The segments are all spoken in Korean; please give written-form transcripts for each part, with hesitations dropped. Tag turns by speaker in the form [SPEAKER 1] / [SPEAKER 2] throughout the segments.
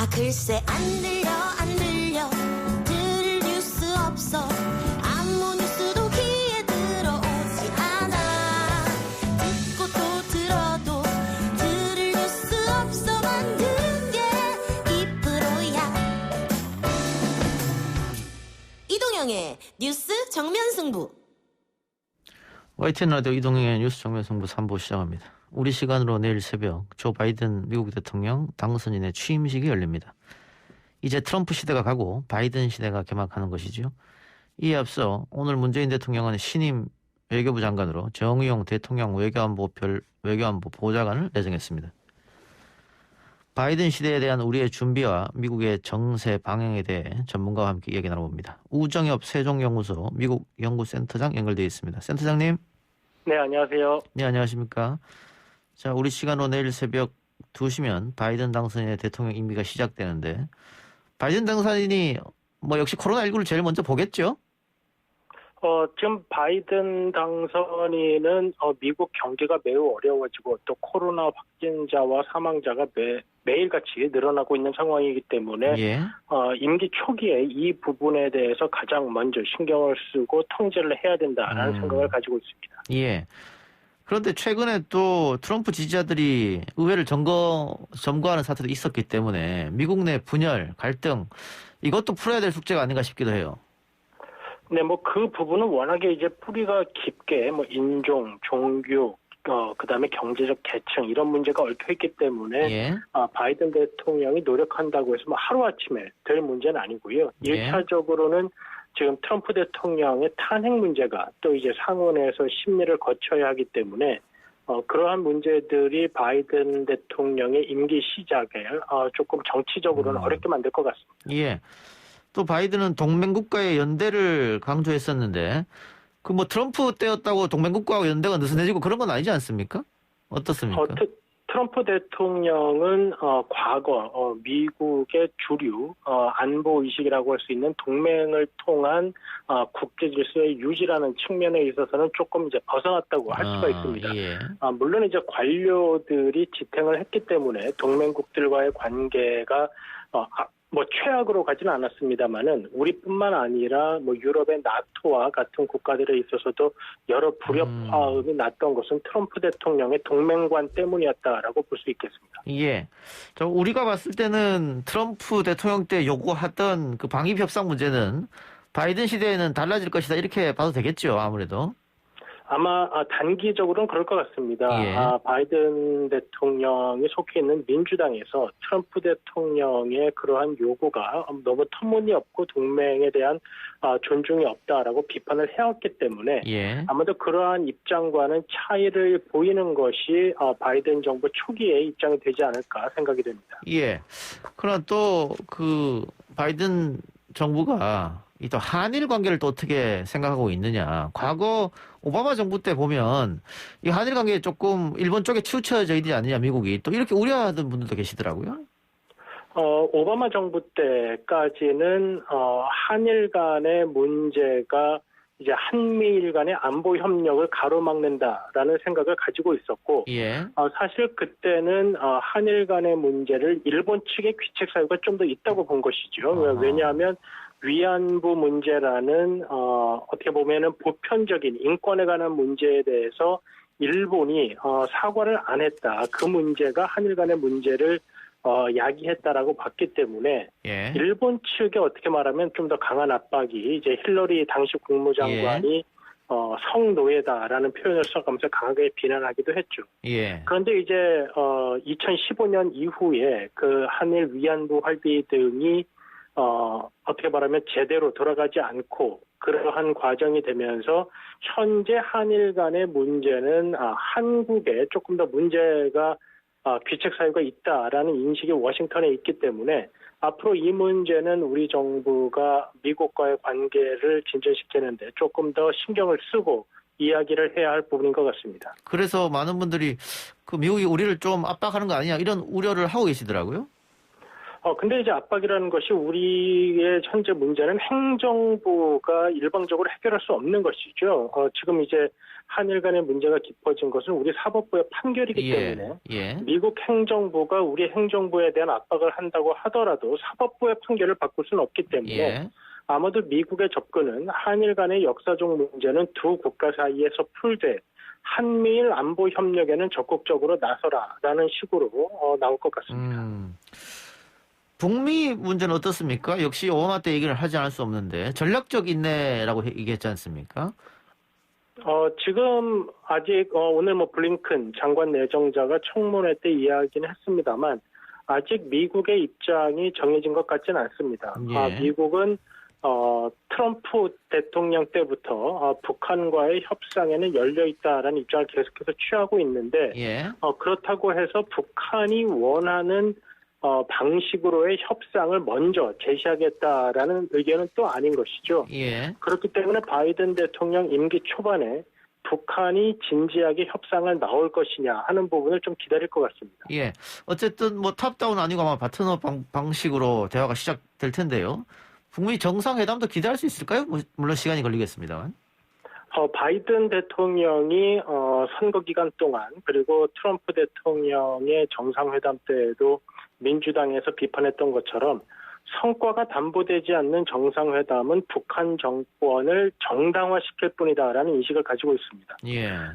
[SPEAKER 1] 아 글쎄 안 들려 들을 뉴스 없어 아무 뉴스도 귀에 들어오지 않아 듣고 또 들어도 들을 뉴스 없어 만드는 게 이 프로야. 이동영의 뉴스 정면승부.
[SPEAKER 2] YTN 라디오 이동영의 뉴스 정면승부 3부 시작합니다. 우리 시간으로 내일 새벽 조 바이든 미국 대통령 당선인의 취임식이 열립니다. 이제 트럼프 시대가 가고 바이든 시대가 개막하는 것이죠. 이에 앞서 오늘 문재인 대통령은 신임 외교부 장관으로 정의용 대통령 외교안보 보좌관을 내정했습니다. 바이든 시대에 대한 우리의 준비와 미국의 정세 방향에 대해 전문가와 함께 이야기 나눠봅니다. 우정엽 세종연구소 미국 연구센터장 연결되어 있습니다. 센터장님.
[SPEAKER 3] 네, 안녕하세요.
[SPEAKER 2] 네, 안녕하십니까. 자, 우리 시간으로 내일 새벽 2시면 바이든 당선인의 대통령 임기가 시작되는데 바이든 당선인이 역시 코로나19를 제일 먼저 보겠죠?
[SPEAKER 3] 지금 바이든 당선인은 미국 경기가 매우 어려워지고 또 코로나 확진자와 사망자가 매일같이 늘어나고 있는 상황이기 때문에
[SPEAKER 2] 예.
[SPEAKER 3] 임기 초기에 이 부분에 대해서 가장 먼저 신경을 쓰고 통제를 해야 된다라는 생각을 가지고 있습니다.
[SPEAKER 2] 예. 그런데 최근에 또 트럼프 지지자들이 의회를 점거하는 사태도 있었기 때문에 미국 내 분열, 갈등 이것도 풀어야 될 숙제가 아닌가 싶기도 해요.
[SPEAKER 3] 네, 그 부분은 워낙에 이제 뿌리가 깊게 인종, 종교, 그다음에 경제적 계층 이런 문제가 얽혀 있기 때문에
[SPEAKER 2] 예.
[SPEAKER 3] 바이든 대통령이 노력한다고 해서 하루아침에 될 문제는 아니고요.
[SPEAKER 2] 예.
[SPEAKER 3] 1차적으로는 지금 트럼프 대통령의 탄핵 문제가 또 이제 상원에서 심리를 거쳐야 하기 때문에 그러한 문제들이 바이든 대통령의 임기 시작에 조금 정치적으로는 어렵게 만들 것 같습니다.
[SPEAKER 2] 예. 또 바이든은 동맹국가의 연대를 강조했었는데 트럼프 때였다고 동맹국가와 연대가 느슨해지고 그런 건 아니지 않습니까? 어떻습니까?
[SPEAKER 3] 트럼프 대통령은 과거 미국의 주류 안보 의식이라고 할 수 있는 동맹을 통한 국제 질서의 유지라는 측면에 있어서는 조금 이제 벗어났다고 할 수가 있습니다.
[SPEAKER 2] 예.
[SPEAKER 3] 물론 이제 관료들이 지탱을 했기 때문에 동맹국들과의 관계가 최악으로 가지는 않았습니다만은 우리뿐만 아니라 유럽의 나토와 같은 국가들에 있어서도 여러 불협화음이 났던 것은 트럼프 대통령의 동맹관 때문이었다라고 볼 수 있겠습니다.
[SPEAKER 2] 예. 우리가 봤을 때는 트럼프 대통령 때 요구하던 그 방위비 협상 문제는 바이든 시대에는 달라질 것이다 이렇게 봐도 되겠죠, 아무래도.
[SPEAKER 3] 아마 단기적으로는 그럴 것 같습니다.
[SPEAKER 2] 예.
[SPEAKER 3] 바이든 대통령이 속해 있는 민주당에서 트럼프 대통령의 그러한 요구가 너무 터무니없고 동맹에 대한 존중이 없다라고 비판을 해왔기 때문에
[SPEAKER 2] 예.
[SPEAKER 3] 아마도 그러한 입장과는 차이를 보이는 것이 바이든 정부 초기의 입장이 되지 않을까 생각이 됩니다.
[SPEAKER 2] 예. 그러나 또 바이든 정부가 이 또 한일 관계를 또 어떻게 생각하고 있느냐. 과거 오바마 정부 때 보면 이 한일 관계에 조금 일본 쪽에 치우쳐져 있지 않느냐, 미국이. 또 이렇게 우려하던 분들도 계시더라고요.
[SPEAKER 3] 오바마 정부 때까지는 한일 간의 문제가 이제 한미일 간의 안보 협력을 가로막는다라는 생각을 가지고 있었고,
[SPEAKER 2] 예.
[SPEAKER 3] 사실 그때는 한일 간의 문제를 일본 측의 귀책 사유가 좀 더 있다고 본 것이죠. 왜냐하면 위안부 문제라는 어떻게 보면은 보편적인 인권에 관한 문제에 대해서 일본이 사과를 안 했다. 그 문제가 한일 간의 문제를 야기했다라고 봤기 때문에
[SPEAKER 2] 예.
[SPEAKER 3] 일본 측에 어떻게 말하면 좀 더 강한 압박이 이제 힐러리 당시 국무장관이 성노예다라는 표현을 써가면서 강하게 비난하기도 했죠.
[SPEAKER 2] 예.
[SPEAKER 3] 그런데 이제 2015년 이후에 그 한일 위안부 합의 등이 어떻게 말하면 제대로 돌아가지 않고 그러한 과정이 되면서 현재 한일 간의 문제는 한국에 조금 더 문제가 귀책 사유가 있다라는 인식이 워싱턴에 있기 때문에 앞으로 이 문제는 우리 정부가 미국과의 관계를 진전시키는데 조금 더 신경을 쓰고 이야기를 해야 할 부분인 것 같습니다.
[SPEAKER 2] 그래서 많은 분들이 미국이 우리를 좀 압박하는 거 아니냐 이런 우려를 하고 계시더라고요.
[SPEAKER 3] 근데 이제 압박이라는 것이 우리의 현재 문제는 행정부가 일방적으로 해결할 수 없는 것이죠. 지금 이제 한일 간의 문제가 깊어진 것은 우리 사법부의 판결이기 때문에 미국 행정부가 우리 행정부에 대한 압박을 한다고 하더라도 사법부의 판결을 바꿀 수는 없기 때문에 아마도 미국의 접근은 한일 간의 역사적 문제는 두 국가 사이에서 풀되 한미일 안보 협력에는 적극적으로 나서라라는 식으로 나올 것 같습니다.
[SPEAKER 2] 북미 문제는 어떻습니까? 역시 오바마 때 얘기를 하지 않을 수 없는데 전략적 인내라고 얘기했지 않습니까?
[SPEAKER 3] 지금 아직 오늘 블링컨 장관 내정자가 청문회 때 이야기는 했습니다만 아직 미국의 입장이 정해진 것 같지는 않습니다. 미국은 트럼프 대통령 때부터 북한과의 협상에는 열려 있다라는 입장을 계속해서 취하고 있는데 그렇다고 해서 북한이 원하는 방식으로의 협상을 먼저 제시하겠다라는 의견은 또 아닌 것이죠. 그렇기 때문에 바이든 대통령 임기 초반에 북한이 진지하게 협상을 나올 것이냐 하는 부분을 좀 기다릴 것 같습니다.
[SPEAKER 2] 어쨌든 탑다운 아니고 아마 바트너 방식으로 대화가 시작될 텐데요. 북미 정상회담도 기대할 수 있을까요? 물론 시간이 걸리겠습니다만.
[SPEAKER 3] 바이든 대통령이 선거 기간 동안 그리고 트럼프 대통령의 정상회담 때에도 민주당에서 비판했던 것처럼 성과가 담보되지 않는 정상회담은 북한 정권을 정당화시킬 뿐이다라는 인식을 가지고 있습니다.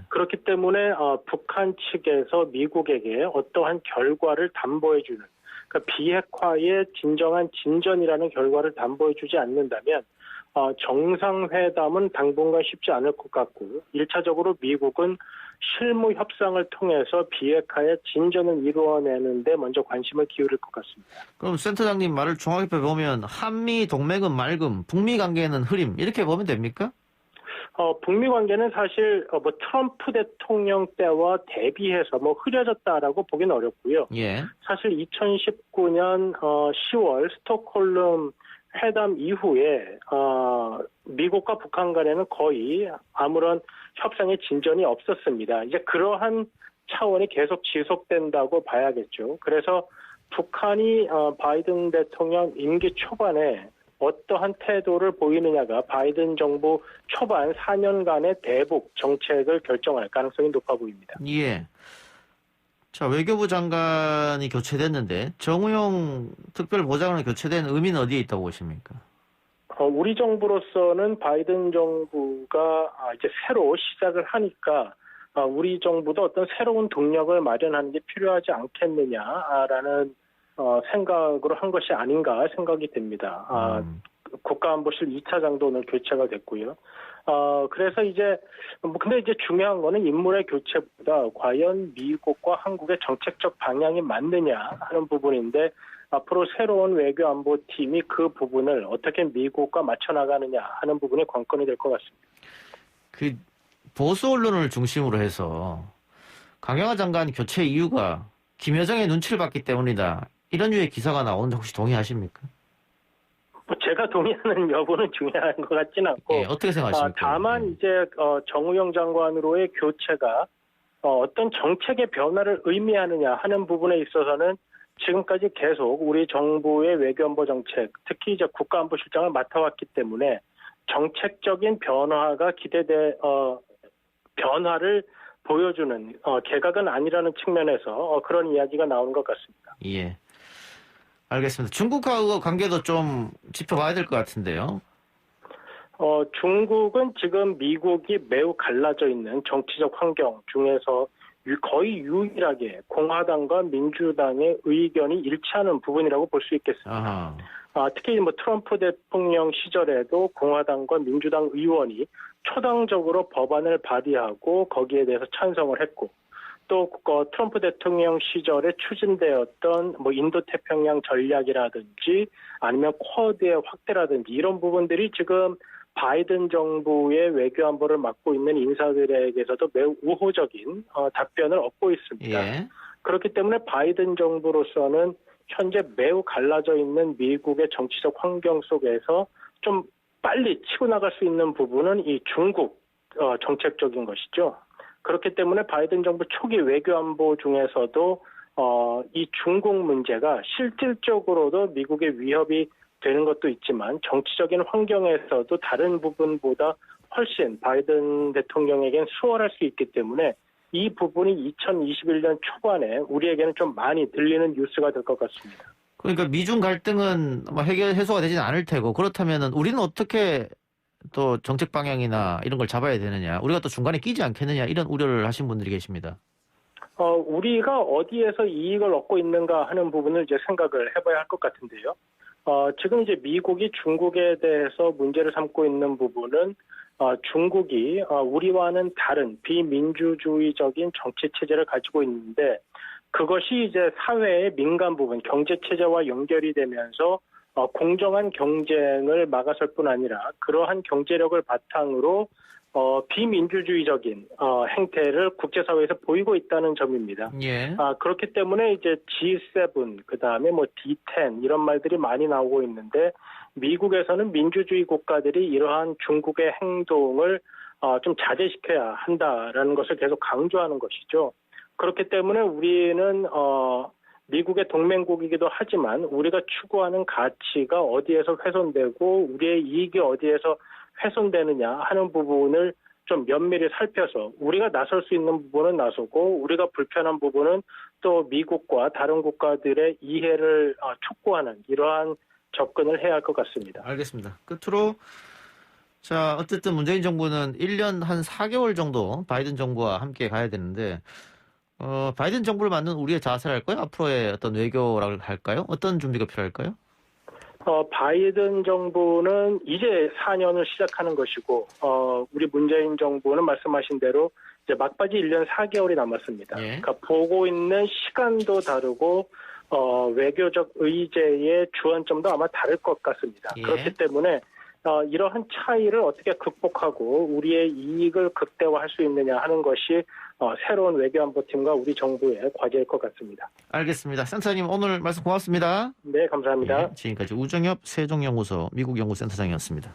[SPEAKER 3] 그렇기 때문에 북한 측에서 미국에게 어떠한 결과를 담보해주는 그러니까 비핵화의 진정한 진전이라는 결과를 담보해주지 않는다면 정상회담은 당분간 쉽지 않을 것 같고 1차적으로 미국은 실무 협상을 통해서 비핵화의 진전을 이루어내는 데 먼저 관심을 기울일 것 같습니다.
[SPEAKER 2] 그럼 센터장님 말을 종합해 보면 한미 동맹은 맑음, 북미 관계는 흐림 이렇게 보면 됩니까?
[SPEAKER 3] 북미 관계는 사실 트럼프 대통령 때와 대비해서 흐려졌다라고 보기는 어렵고요. 사실 2019년 10월 스톡홀름 회담 이후에 미국과 북한 간에는 거의 아무런 협상의 진전이 없었습니다. 이제 그러한 차원이 계속 지속된다고 봐야겠죠. 그래서 북한이 바이든 대통령 임기 초반에 어떠한 태도를 보이느냐가 바이든 정부 초반 4년간의 대북 정책을 결정할 가능성이 높아 보입니다.
[SPEAKER 2] 자, 외교부 장관이 교체됐는데 정우영 특별보좌관이 교체된 의미는 어디에 있다고 보십니까?
[SPEAKER 3] 우리 정부로서는 바이든 정부가 이제 새로 시작을 하니까 우리 정부도 어떤 새로운 동력을 마련하는 게 필요하지 않겠느냐라는 생각으로 한 것이 아닌가 생각이 됩니다. 국가안보실 2차장도 오늘 교체가 됐고요. 그래서 근데 이제 중요한 거는 인물의 교체보다 과연 미국과 한국의 정책적 방향이 맞느냐 하는 부분인데 앞으로 새로운 외교안보팀이 그 부분을 어떻게 미국과 맞춰나가느냐 하는 부분이 관건이 될 것 같습니다.
[SPEAKER 2] 그 보수 언론을 중심으로 해서 강영화 장관 교체 이유가 김여정의 눈치를 봤기 때문이다. 이런 류의 기사가 나오는데 혹시 동의하십니까?
[SPEAKER 3] 제가 동의하는 여부는 중요한 것 같지는 않고
[SPEAKER 2] 어떻게 생각하십니까?
[SPEAKER 3] 다만 이제 정우영 장관으로의 교체가 어떤 정책의 변화를 의미하느냐 하는 부분에 있어서는 지금까지 계속 우리 정부의 외교안보 정책, 특히 이제 국가안보실장을 맡아왔기 때문에 정책적인 변화가 변화를 보여주는 개각은 아니라는 측면에서 그런 이야기가 나오는 것 같습니다.
[SPEAKER 2] 알겠습니다. 중국하고 관계도 좀 짚어봐야 될 것 같은데요.
[SPEAKER 3] 중국은 지금 미국이 매우 갈라져 있는 정치적 환경 중에서 거의 유일하게 공화당과 민주당의 의견이 일치하는 부분이라고 볼 수 있겠습니다. 특히 트럼프 대통령 시절에도 공화당과 민주당 의원이 초당적으로 법안을 발의하고 거기에 대해서 찬성을 했고 또 트럼프 대통령 시절에 추진되었던 인도태평양 전략이라든지 아니면 쿼드의 확대라든지 이런 부분들이 지금 바이든 정부의 외교안보를 맡고 있는 인사들에게서도 매우 우호적인 답변을 얻고 있습니다. 그렇기 때문에 바이든 정부로서는 현재 매우 갈라져 있는 미국의 정치적 환경 속에서 좀 빨리 치고 나갈 수 있는 부분은 이 중국 정책적인 것이죠. 그렇기 때문에 바이든 정부 초기 외교안보 중에서도 이 중국 문제가 실질적으로도 미국의 위협이 되는 것도 있지만 정치적인 환경에서도 다른 부분보다 훨씬 바이든 대통령에겐 수월할 수 있기 때문에 이 부분이 2021년 초반에 우리에게는 좀 많이 들리는 뉴스가 될 것 같습니다.
[SPEAKER 2] 그러니까 미중 갈등은 뭐 해소가 되지는 않을 테고 그렇다면은 우리는 어떻게 또 정책 방향이나 이런 걸 잡아야 되느냐, 우리가 또 중간에 끼지 않겠느냐 이런 우려를 하신 분들이 계십니다.
[SPEAKER 3] 우리가 어디에서 이익을 얻고 있는가 하는 부분을 이제 생각을 해봐야 할 것 같은데요. 지금 이제 미국이 중국에 대해서 문제를 삼고 있는 부분은 중국이 우리와는 다른 비민주주의적인 정치 체제를 가지고 있는데 그것이 이제 사회의 민간 부분, 경제 체제와 연결이 되면서 공정한 경쟁을 막아설 뿐 아니라 그러한 경제력을 바탕으로 비민주주의적인 행태를 국제사회에서 보이고 있다는 점입니다.
[SPEAKER 2] 예.
[SPEAKER 3] 그렇기 때문에 이제 G7, 그 다음에 뭐 D10 이런 말들이 많이 나오고 있는데 미국에서는 민주주의 국가들이 이러한 중국의 행동을 좀 자제시켜야 한다라는 것을 계속 강조하는 것이죠. 그렇기 때문에 우리는 미국의 동맹국이기도 하지만 우리가 추구하는 가치가 어디에서 훼손되고 우리의 이익이 어디에서 훼손되느냐 하는 부분을 좀 면밀히 살펴서 우리가 나설 수 있는 부분은 나서고 우리가 불편한 부분은 또 미국과 다른 국가들의 이해를 촉구하는 이러한 접근을 해야 할 것 같습니다.
[SPEAKER 2] 알겠습니다. 끝으로 자, 어쨌든 문재인 정부는 1년 한 4개월 정도 바이든 정부와 함께 가야 되는데 바이든 정부를 맡는 우리의 자세랄까요? 앞으로의 어떤 외교를 할까요? 어떤 준비가 필요할까요?
[SPEAKER 3] 바이든 정부는 이제 4년을 시작하는 것이고, 우리 문재인 정부는 말씀하신 대로 이제 막바지 1년 4개월이 남았습니다.
[SPEAKER 2] 예.
[SPEAKER 3] 그러니까 보고 있는 시간도 다르고, 외교적 의제의 주안점도 아마 다를 것 같습니다.
[SPEAKER 2] 예.
[SPEAKER 3] 그렇기 때문에, 이러한 차이를 어떻게 극복하고 우리의 이익을 극대화할 수 있느냐 하는 것이 새로운 외교안보팀과 우리 정부의 과제일 것 같습니다.
[SPEAKER 2] 알겠습니다. 센터장님 오늘 말씀 고맙습니다.
[SPEAKER 3] 네, 감사합니다.
[SPEAKER 2] 예, 지금까지 우정엽 세종연구소 미국연구센터장이었습니다.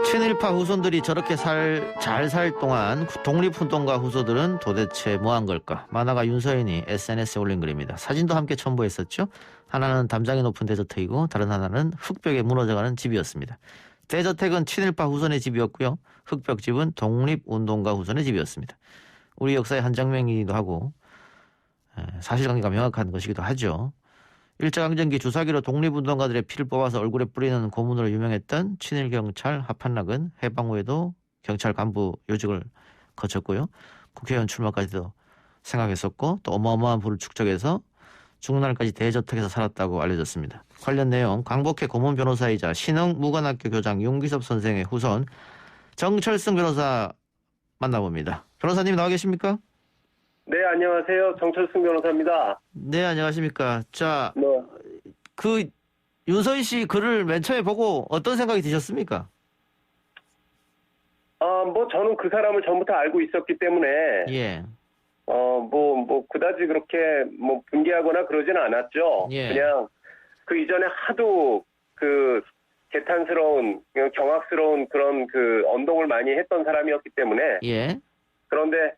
[SPEAKER 2] 친일파 후손들이 저렇게 잘 살 동안 독립운동가 후손들은 도대체 뭐한 걸까? 만화가 윤서인이 SNS에 올린 글입니다. 사진도 함께 첨부했었죠. 하나는 담장이 높은 대저택이고 다른 하나는 흙벽에 무너져가는 집이었습니다. 대저택은 친일파 후손의 집이었고요. 흙벽집은 독립운동가 후손의 집이었습니다. 우리 역사의 한 장면이기도 하고 사실관계가 명확한 것이기도 하죠. 일제강점기 주사기로 독립운동가들의 피를 뽑아서 얼굴에 뿌리는 고문으로 유명했던 친일경찰 하판락은 해방 후에도 경찰 간부 요직을 거쳤고요. 국회의원 출마까지도 생각했었고 또 어마어마한 부를 축적해서 죽는 날까지 대저택에서 살았다고 알려졌습니다. 관련 내용 광복회 고문 변호사이자 신흥 무관학교 교장 윤기섭 선생의 후손 정철승 변호사 만나봅니다. 변호사님 나와 계십니까?
[SPEAKER 4] 네, 안녕하세요. 정철승 변호사입니다.
[SPEAKER 2] 네, 안녕하십니까. 자,
[SPEAKER 4] 네.
[SPEAKER 2] 그 윤서인 씨 글을 맨 처음에 보고 어떤 생각이 드셨습니까?
[SPEAKER 4] 저는 그 사람을 전부터 알고 있었기 때문에,
[SPEAKER 2] 예.
[SPEAKER 4] 그다지 그렇게 분개하거나 그러지는 않았죠.
[SPEAKER 2] 예.
[SPEAKER 4] 그냥 그 이전에 하도 개탄스러운, 경악스러운 그런 언동을 많이 했던 사람이었기 때문에,
[SPEAKER 2] 예.
[SPEAKER 4] 그런데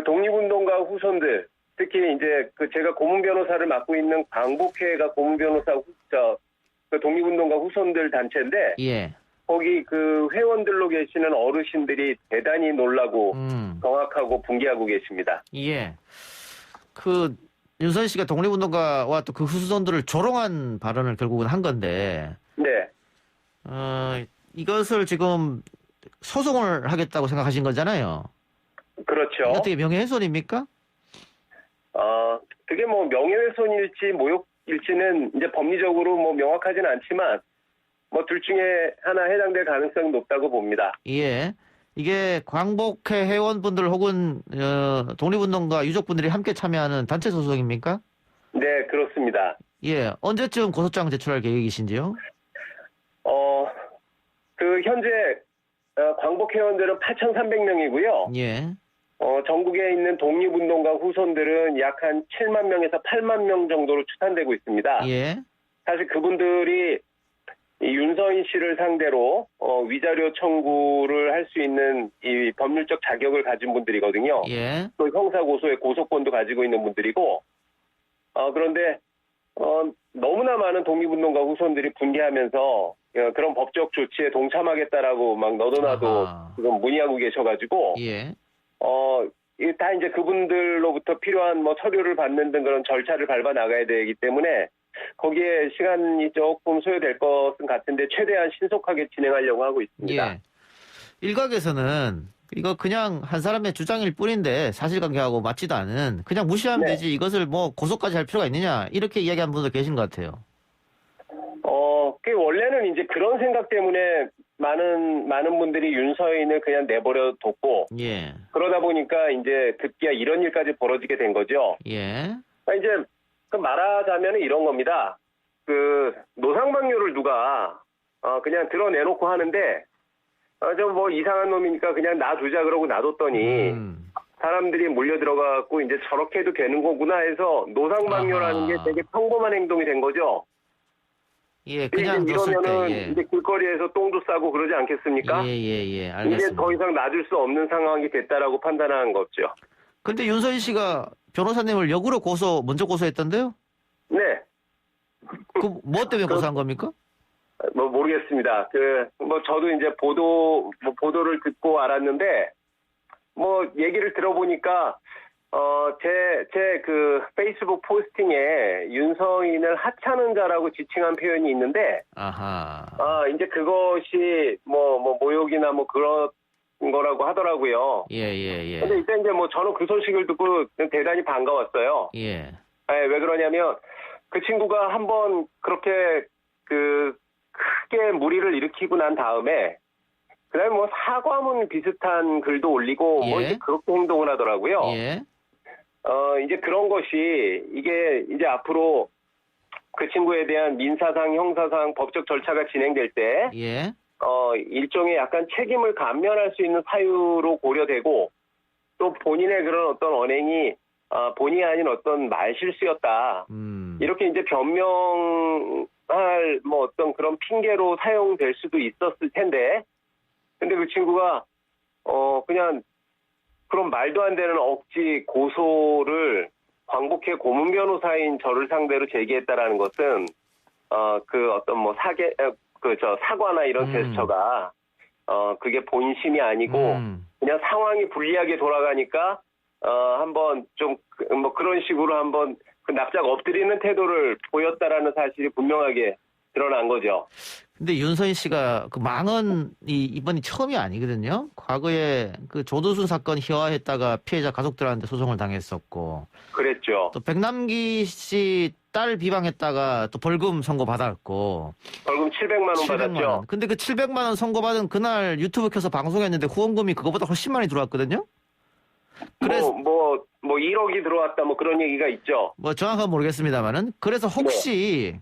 [SPEAKER 4] 독립운동가 후손들, 특히 이제 제가 고문 변호사를 맡고 있는 광복회가 고문 변호사 독립운동가 후손들 단체인데,
[SPEAKER 2] 예.
[SPEAKER 4] 거기 회원들로 계시는 어르신들이 대단히 놀라고 경악하고 분개하고 계십니다.
[SPEAKER 2] 예. 윤서인 씨가 독립운동가와 또 그 후손들을 조롱한 발언을 결국은 한 건데,
[SPEAKER 4] 네.
[SPEAKER 2] 이것을 지금 소송을 하겠다고 생각하신 거잖아요.
[SPEAKER 4] 그렇죠.
[SPEAKER 2] 어떻게 명예훼손입니까?
[SPEAKER 4] 그게 명예훼손일지 모욕일지는 이제 법리적으로 명확하지는 않지만, 둘 중에 하나 해당될 가능성이 높다고 봅니다.
[SPEAKER 2] 예. 이게 광복회 회원분들 혹은 독립운동가 유족분들이 함께 참여하는 단체 소송입니까?
[SPEAKER 4] 네, 그렇습니다.
[SPEAKER 2] 예. 언제쯤 고소장 제출할 계획이신지요?
[SPEAKER 4] 현재 광복 회원들은 8,300명이고요.
[SPEAKER 2] 예.
[SPEAKER 4] 전국에 있는 독립운동가 후손들은 약 한 7만 명에서 8만 명 정도로 추산되고 있습니다.
[SPEAKER 2] 예.
[SPEAKER 4] 사실 그분들이 이 윤서인 씨를 상대로 위자료 청구를 할 수 있는 이 법률적 자격을 가진 분들이거든요.
[SPEAKER 2] 예.
[SPEAKER 4] 또 형사 고소의 고소권도 가지고 있는 분들이고, 그런데 너무나 많은 독립운동가 후손들이 분개하면서 그런 법적 조치에 동참하겠다라고 막 너도나도
[SPEAKER 2] 아하.
[SPEAKER 4] 지금 문의하고 계셔가지고,
[SPEAKER 2] 예.
[SPEAKER 4] 이게 다 이제 그분들로부터 필요한 뭐 서류를 받는 등 그런 절차를 밟아 나가야 되기 때문에 거기에 시간이 조금 소요될 것은 같은데 최대한 신속하게 진행하려고 하고 있습니다.
[SPEAKER 2] 예. 일각에서는 이거 그냥 한 사람의 주장일 뿐인데 사실관계하고 맞지도 않은 그냥 무시하면
[SPEAKER 4] 네.
[SPEAKER 2] 되지 이것을 뭐 고소까지 할 필요가 있느냐 이렇게 이야기하는 분도 계신 것 같아요.
[SPEAKER 4] 그 원래는 이제 그런 생각 때문에 많은 분들이 윤서인을 그냥 내버려 뒀고
[SPEAKER 2] 예.
[SPEAKER 4] 그러다 보니까 이제 급기야 이런 일까지 벌어지게 된 거죠.
[SPEAKER 2] 예.
[SPEAKER 4] 그러니까 이제 그 말하자면 이런 겁니다. 그 노상방뇨를 누가 그냥 드러내놓고 하는데 좀 뭐 이상한 놈이니까 그냥 놔두자 그러고 놔뒀더니 사람들이 몰려 들어가고 이제 저렇게 해도 되는 거구나 해서 노상방뇨라는 게 되게 평범한 행동이 된 거죠.
[SPEAKER 2] 예, 그냥 뒀을
[SPEAKER 4] 이러면은
[SPEAKER 2] 때, 예.
[SPEAKER 4] 이제 길거리에서 똥도 싸고 그러지 않겠습니까?
[SPEAKER 2] 예, 알겠습니다.
[SPEAKER 4] 이제 더 이상 놔줄 수 없는 상황이 됐다라고 판단한 거죠.
[SPEAKER 2] 근데 윤서인 씨가 변호사님을 역으로 먼저 고소했던데요?
[SPEAKER 4] 네.
[SPEAKER 2] 뭐 때문에 고소한 겁니까?
[SPEAKER 4] 뭐 모르겠습니다. 뭐 저도 이제 보도를 듣고 알았는데 뭐 얘기를 들어보니까 제 그 페이스북 포스팅에 윤서인을 하찮은 자라고 지칭한 표현이 있는데
[SPEAKER 2] 아하.
[SPEAKER 4] 이제 그것이 뭐 모욕이나 뭐 그런 거라고 하더라고요.
[SPEAKER 2] 예.
[SPEAKER 4] 근데 일단 이제 뭐 저는 그 소식을 듣고 대단히 반가웠어요.
[SPEAKER 2] 예.
[SPEAKER 4] 왜 그러냐면 그 친구가 한번 그렇게 크게 무리를 일으키고 난 다음에 그다음에 뭐 사과문 비슷한 글도 올리고 뭐
[SPEAKER 2] 예.
[SPEAKER 4] 이제 그렇게 행동을 하더라고요.
[SPEAKER 2] 예.
[SPEAKER 4] 이제 그런 것이 이게 이제 앞으로 그 친구에 대한 민사상, 형사상 법적 절차가 진행될 때
[SPEAKER 2] 예.
[SPEAKER 4] 일종의 약간 책임을 감면할 수 있는 사유로 고려되고 또 본인의 그런 어떤 언행이 본의 아닌 어떤 말실수였다. 이렇게 이제 변명할 뭐 어떤 그런 핑계로 사용될 수도 있었을 텐데 근데 그 친구가 그냥 그런 말도 안 되는 억지 고소를 광복회 고문 변호사인 저를 상대로 제기했다라는 것은 그 어떤 뭐 사과나 이런 제스처가 그게 본심이 아니고 그냥 상황이 불리하게 돌아가니까 한번 좀 뭐 그런 식으로 한번 그 납작 엎드리는 태도를 보였다라는 사실이 분명하게 드러난 거죠.
[SPEAKER 2] 근데 윤서인 씨가 그 망언이 이번이 처음이 아니거든요. 과거에 그 조두순 사건 희화했다가 피해자 가족들한테 소송을 당했었고,
[SPEAKER 4] 그랬죠.
[SPEAKER 2] 또 백남기 씨 딸 비방했다가 또 벌금 선고 받았고,
[SPEAKER 4] 벌금 700만 원
[SPEAKER 2] 700만
[SPEAKER 4] 받았죠.
[SPEAKER 2] 원. 근데 그 700만 원 선고 받은 그날 유튜브 켜서 방송했는데 후원금이 그거보다 훨씬 많이 들어왔거든요. 그래서
[SPEAKER 4] 뭐 1억이 들어왔다 뭐 그런 얘기가 있죠.
[SPEAKER 2] 뭐 정확한 모르겠습니다만은 그래서 혹시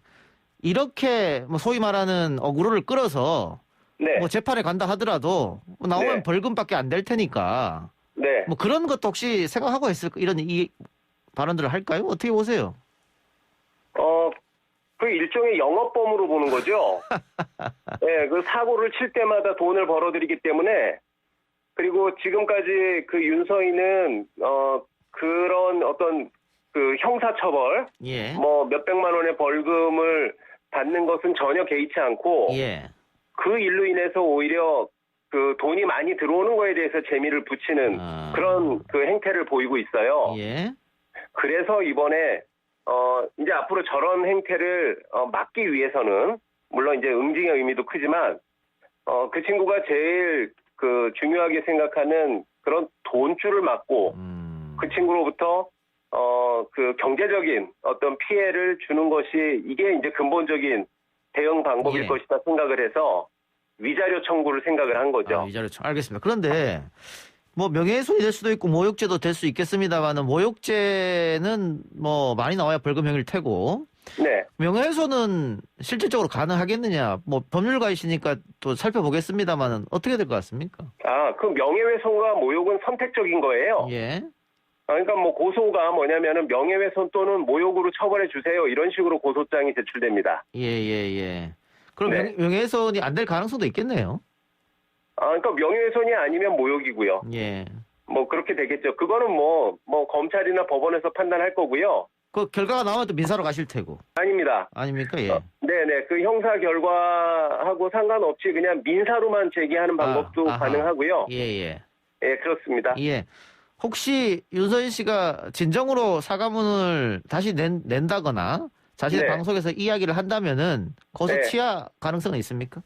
[SPEAKER 2] 이렇게 뭐 소위 말하는 억울로를 끌어서
[SPEAKER 4] 네.
[SPEAKER 2] 뭐 재판에 간다 하더라도 뭐 나오면
[SPEAKER 4] 네.
[SPEAKER 2] 벌금밖에 안 될 테니까
[SPEAKER 4] 네.
[SPEAKER 2] 뭐 그런 것도 혹시 생각하고 했을까 이런 이 발언들을 할까요? 어떻게 보세요?
[SPEAKER 4] 그 일종의 영업범으로 보는 거죠. 네, 그 사고를 칠 때마다 돈을 벌어들이기 때문에 그리고 지금까지 그 윤서인은 그런 어떤 그 형사처벌
[SPEAKER 2] 예.
[SPEAKER 4] 뭐 몇백만 원의 벌금을 받는 것은 전혀 개의치 않고
[SPEAKER 2] 예.
[SPEAKER 4] 그 일로 인해서 오히려 그 돈이 많이 들어오는 거에 대해서 재미를 붙이는 그런 그 행태를 보이고 있어요.
[SPEAKER 2] 예.
[SPEAKER 4] 그래서 이번에 이제 앞으로 저런 행태를 막기 위해서는 물론 이제 응징의 의미도 크지만 그 친구가 제일 그 중요하게 생각하는 그런 돈줄을 막고 그 친구로부터 그 경제적인 어떤 피해를 주는 것이 이게 이제 근본적인 대응 방법일
[SPEAKER 2] 예.
[SPEAKER 4] 것이다 생각을 해서 위자료 청구를 생각을 한 거죠.
[SPEAKER 2] 위자료 알겠습니다. 그런데 뭐 명예훼손이 될 수도 있고 모욕죄도 될 수 있겠습니다만은 모욕죄는 뭐 많이 나와야 벌금형일 테고
[SPEAKER 4] 네.
[SPEAKER 2] 명예훼손은 실질적으로 가능하겠느냐? 뭐 법률가이시니까 또 살펴보겠습니다만은 어떻게 될 것 같습니까?
[SPEAKER 4] 그 명예훼손과 모욕은 선택적인 거예요.
[SPEAKER 2] 예.
[SPEAKER 4] 그러니까 뭐 고소가 뭐냐면은 명예훼손 또는 모욕으로 처벌해 주세요. 이런 식으로 고소장이 제출됩니다.
[SPEAKER 2] 예. 그럼
[SPEAKER 4] 네.
[SPEAKER 2] 명예훼손이 안 될 가능성도 있겠네요.
[SPEAKER 4] 그러니까 명예훼손이 아니면 모욕이고요.
[SPEAKER 2] 예.
[SPEAKER 4] 뭐 그렇게 되겠죠. 그거는 뭐 검찰이나 법원에서 판단할 거고요.
[SPEAKER 2] 그 결과가 나오면 또 민사로 가실 테고.
[SPEAKER 4] 아닙니다.
[SPEAKER 2] 아닙니까? 예.
[SPEAKER 4] 네네. 그 형사 결과하고 상관없이 그냥 민사로만 제기하는 방법도
[SPEAKER 2] 아하.
[SPEAKER 4] 가능하고요.
[SPEAKER 2] 예.
[SPEAKER 4] 예, 그렇습니다.
[SPEAKER 2] 예. 혹시 윤서인 씨가 진정으로 사과문을 다시 낸다거나 자신의
[SPEAKER 4] 네.
[SPEAKER 2] 방송에서 이야기를 한다면은 고소
[SPEAKER 4] 네.
[SPEAKER 2] 취하 가능성은 있습니까?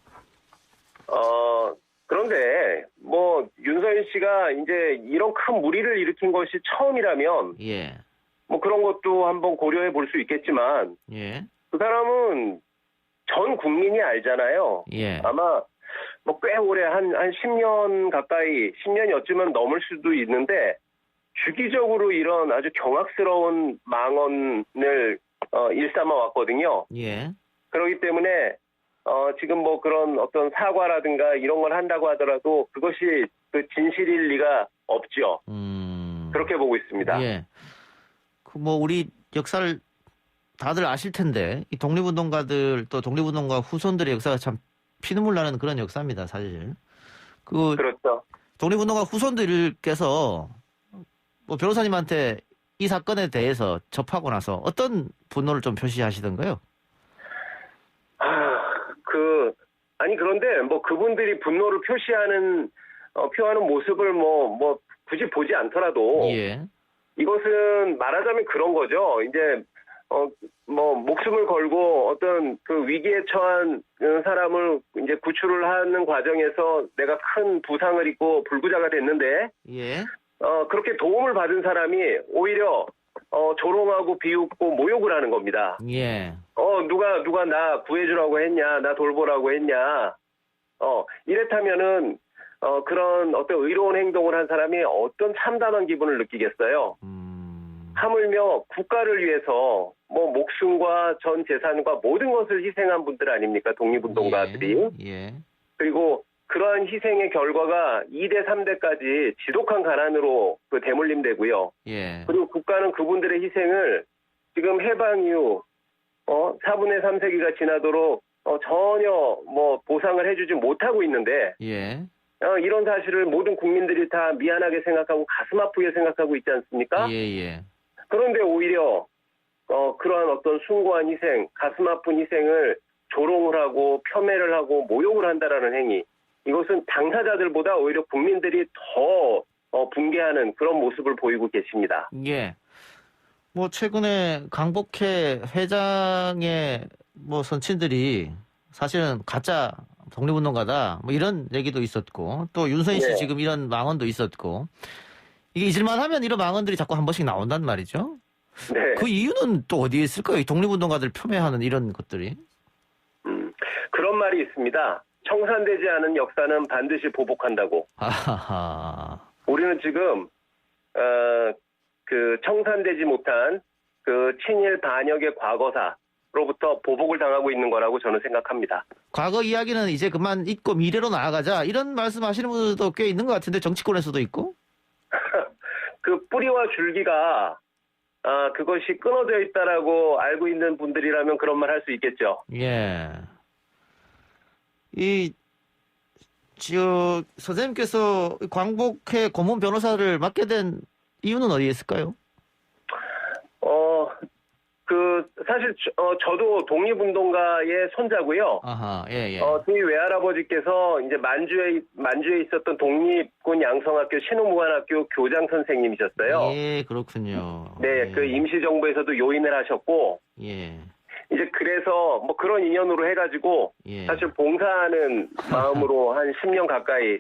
[SPEAKER 4] 그런데 뭐 윤서인 씨가 이제 이런 큰 무리를 일으킨 것이 처음이라면
[SPEAKER 2] 예.
[SPEAKER 4] 뭐 그런 것도 한번 고려해 볼 수 있겠지만
[SPEAKER 2] 예.
[SPEAKER 4] 그 사람은 전 국민이 알잖아요.
[SPEAKER 2] 예.
[SPEAKER 4] 아마 뭐 꽤 오래 한 10년 가까이 10년여쯤은 넘을 수도 있는데 주기적으로 이런 아주 경악스러운 망언을 일삼아 왔거든요.
[SPEAKER 2] 예.
[SPEAKER 4] 그렇기 때문에 지금 뭐 그런 어떤 사과라든가 이런 걸 한다고 하더라도 그것이 그 진실일 리가 없죠. 그렇게 보고 있습니다.
[SPEAKER 2] 예. 그 뭐 우리 역사를 다들 아실 텐데 이 독립운동가들 또 독립운동가 후손들의 역사가 참 피눈물 나는 그런 역사입니다, 사실.
[SPEAKER 4] 그렇죠.
[SPEAKER 2] 독립운동가 후손들께서 뭐 변호사님한테 이 사건에 대해서 접하고 나서 어떤 분노를 좀 표시하시던가요?
[SPEAKER 4] 아니 그런데 뭐 그분들이 분노를 표하는 모습을 뭐 굳이 보지 않더라도
[SPEAKER 2] 예.
[SPEAKER 4] 이것은 말하자면 그런 거죠. 이제 뭐 목숨을 걸고 어떤 그 위기에 처한 사람을 이제 구출을 하는 과정에서 내가 큰 부상을 입고 불구자가 됐는데
[SPEAKER 2] 예.
[SPEAKER 4] 그렇게 도움을 받은 사람이 오히려 조롱하고 비웃고 모욕을 하는 겁니다.
[SPEAKER 2] 예.
[SPEAKER 4] 누가 나 구해주라고 했냐, 나 돌보라고 했냐. 이랬다면은 그런 어떤 의로운 행동을 한 사람이 어떤 참담한 기분을 느끼겠어요. 하물며 국가를 위해서 뭐 목숨과 전 재산과 모든 것을 희생한 분들 아닙니까? 독립운동가들이.
[SPEAKER 2] 예.
[SPEAKER 4] 그리고 그러한 희생의 결과가 2대, 3대까지 지독한 가난으로 대물림되고요.
[SPEAKER 2] 예.
[SPEAKER 4] 그리고 국가는 그분들의 희생을 지금 해방 이후 4분의 3세기가 지나도록 전혀 뭐 보상을 해주지 못하고 있는데
[SPEAKER 2] 예.
[SPEAKER 4] 이런 사실을 모든 국민들이 다 미안하게 생각하고 가슴 아프게 생각하고 있지 않습니까?
[SPEAKER 2] 예.
[SPEAKER 4] 그런데 오히려 그러한 어떤 숭고한 희생, 가슴 아픈 희생을 조롱을 하고 폄훼를 하고 모욕을 한다라는 행위, 이것은 당사자들보다 오히려 국민들이 더 붕괴하는 그런 모습을 보이고 계십니다.
[SPEAKER 2] 예. 뭐 최근에 강복회 회장의 뭐 선친들이 사실은 가짜 독립운동가다 뭐 이런 얘기도 있었고 또 윤서인 씨
[SPEAKER 4] 네.
[SPEAKER 2] 지금 이런 망언도 있었고 이게 잊을만하면 이런 망언들이 자꾸 한 번씩 나온단 말이죠.
[SPEAKER 4] 네.
[SPEAKER 2] 그 이유는 또 어디에 있을까요? 이 독립운동가들 폄훼하는 이런 것들이.
[SPEAKER 4] 그런 말이 있습니다. 청산되지 않은 역사는 반드시 보복한다고.
[SPEAKER 2] 아하하.
[SPEAKER 4] 우리는 지금 그 청산되지 못한 그 친일 반역의 과거사로부터 보복을 당하고 있는 거라고 저는 생각합니다.
[SPEAKER 2] 과거 이야기는 이제 그만 잊고 미래로 나아가자 이런 말씀하시는 분들도 꽤 있는 것 같은데 정치권에서도 있고.
[SPEAKER 4] 그 뿌리와 줄기가 그것이 끊어져 있다라고 알고 있는 분들이라면 그런 말 할 수 있겠죠.
[SPEAKER 2] 예. 선생님께서 광복회 고문 변호사를 맡게 된 이유는 어디에 있을까요?
[SPEAKER 4] 사실 저도 독립운동가의 손자고요.
[SPEAKER 2] 아하, 예.
[SPEAKER 4] 저희 외할아버지께서 이제 만주에 있었던 독립군 양성학교 신흥무관학교 교장 선생님이셨어요.
[SPEAKER 2] 예, 그렇군요.
[SPEAKER 4] 네,
[SPEAKER 2] 예.
[SPEAKER 4] 그 임시정부에서도 요인을 하셨고,
[SPEAKER 2] 예.
[SPEAKER 4] 이제 그래서 뭐 그런 인연으로 해가지고
[SPEAKER 2] 예.
[SPEAKER 4] 사실 봉사하는 마음으로 한 10년 가까이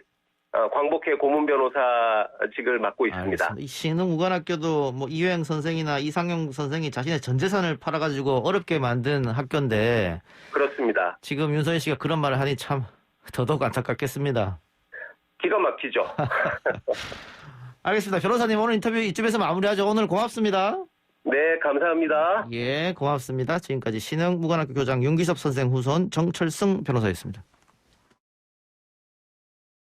[SPEAKER 4] 광복회 고문 변호사직을 맡고 있습니다.
[SPEAKER 2] 알겠습니다. 이 신흥무관학교도 뭐 이효영 선생이나 이상용 선생이 자신의 전 재산을 팔아가지고 어렵게 만든 학교인데
[SPEAKER 4] 그렇습니다.
[SPEAKER 2] 지금 윤서인 씨가 그런 말을 하니 참 더더욱 안타깝겠습니다.
[SPEAKER 4] 기가 막히죠.
[SPEAKER 2] 알겠습니다. 변호사님 오늘 인터뷰 이쯤에서 마무리하죠. 오늘 고맙습니다.
[SPEAKER 4] 네, 감사합니다.
[SPEAKER 2] 예, 고맙습니다. 지금까지 신흥무관학교 교장 윤기섭 선생 후손 정철승 변호사였습니다.